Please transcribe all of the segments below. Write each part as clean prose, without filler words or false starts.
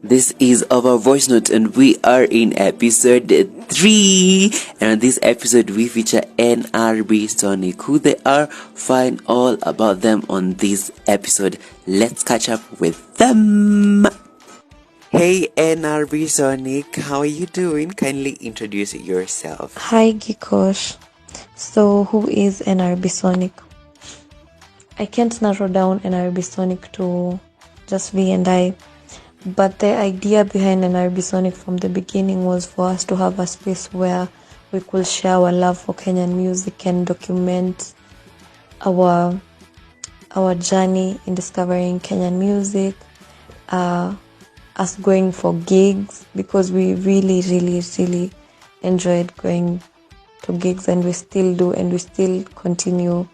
This is our voice note and we are in episode 3, and on this episode we feature NRB SONIC. Who they are, find all about them on this episode. Let's catch up with them. Hey NRB SONIC, how are you doing? Kindly introduce yourself. Hi Gikosh. So who is NRB SONIC? I can't narrow down NRB SONIC to just V and I. But the idea behind NRB SONIC from the beginning was for us to have a space where we could share our love for Kenyan music and document our journey in discovering Kenyan music, us going for gigs, because we really enjoyed going to gigs, and we still do, and we still continue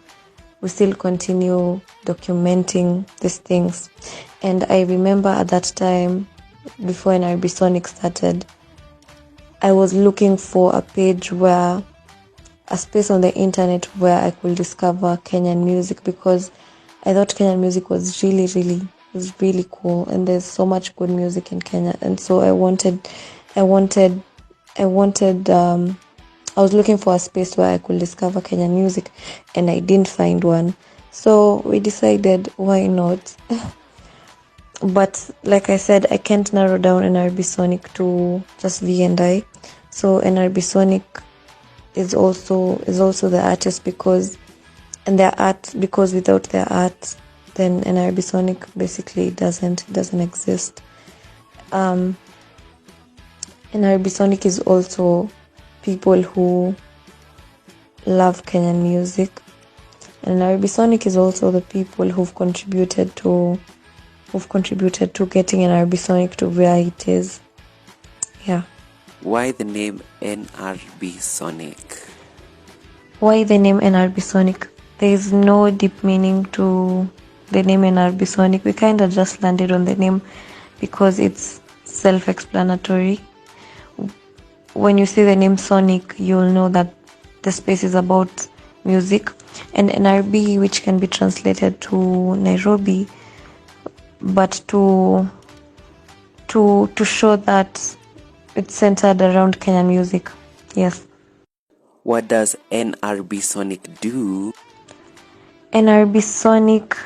documenting these things. And I remember at that time, before NRB SONIC started, I was looking for a space on the internet where I could discover Kenyan music, because I thought Kenyan music was really cool, and there's so much good music in Kenya. And so I was looking for a space where I could discover Kenyan music, and I didn't find one. So we decided, why not? But like I said, I can't narrow down NRB SONIC to just V and I. So NRB SONIC is also the artist, because without their art, then NRB SONIC basically doesn't exist. NRB SONIC is also people who love Kenyan music, and NRB SONIC is also the people who've contributed to getting NRB SONIC to where it is. Yeah. Why the name NRB SONIC? Why the name NRB SONIC? There is no deep meaning to the name NRB SONIC. We kind of just landed on the name because it's self-explanatory. When you see the name Sonic, you'll know that the space is about music, and NRB, which can be translated to Nairobi, but to show that it's centered around Kenyan music. Yes. What does NRB SONIC do? NRB SONIC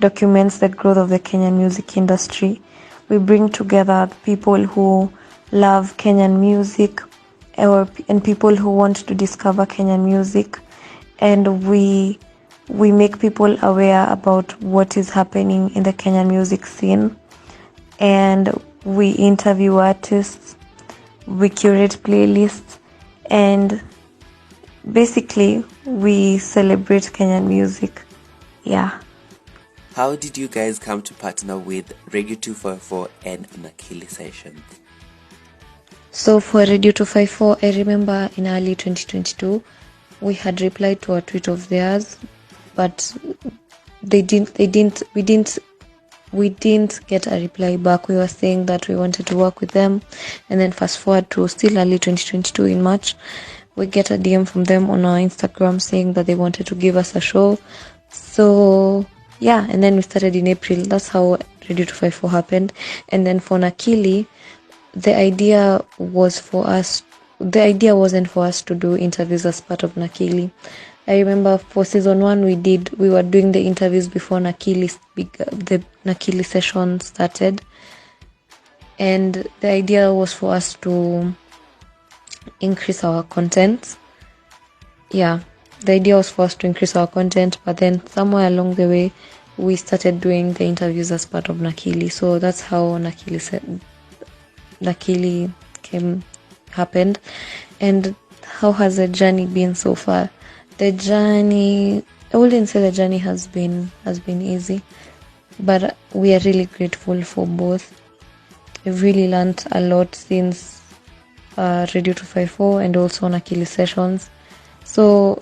documents the growth of the Kenyan music industry. We bring together people who love Kenyan music and people who want to discover Kenyan music, and we make people aware about what is happening in the Kenyan music scene, and we interview artists, we curate playlists, and basically we celebrate Kenyan music. Yeah. How did you guys come to partner with Radio 254 and Nakili Sessions? So for Radio 254, I remember in early 2022, we had replied to a tweet of theirs, but we didn't get a reply back. We were saying that we wanted to work with them, and then fast forward to still early 2022 in March, we get a DM from them on our Instagram saying that they wanted to give us a show. So yeah, and then we started in April. That's how Radio 254 happened. And then for Nakili, the idea wasn't for us to do interviews as part of Nakili. I remember for season 1 we were doing the interviews before the Nakili session started, and the idea was for us to increase our content. Yeah, the idea was for us to increase our content, but then somewhere along the way we started doing the interviews as part of Nakili. So that's how Nakili happened. And how has the journey been so far? I wouldn't say the journey has been easy, but we are really grateful for both. We've really learned a lot since Radio 254 and also Nakili sessions. So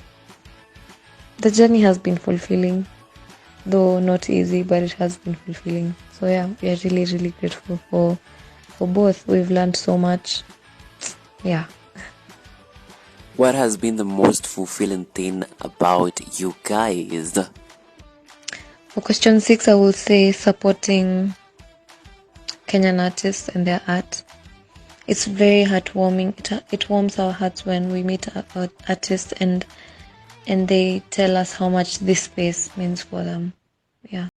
the journey has been fulfilling, though not easy, but it has been fulfilling. So yeah, we are really grateful for both. We've learned so much. Yeah. What has been the most fulfilling thing about you guys? For question 6, I will say supporting Kenyan artists and their art. It's very heartwarming. It warms our hearts when we meet artists and they tell us how much this space means for them. Yeah.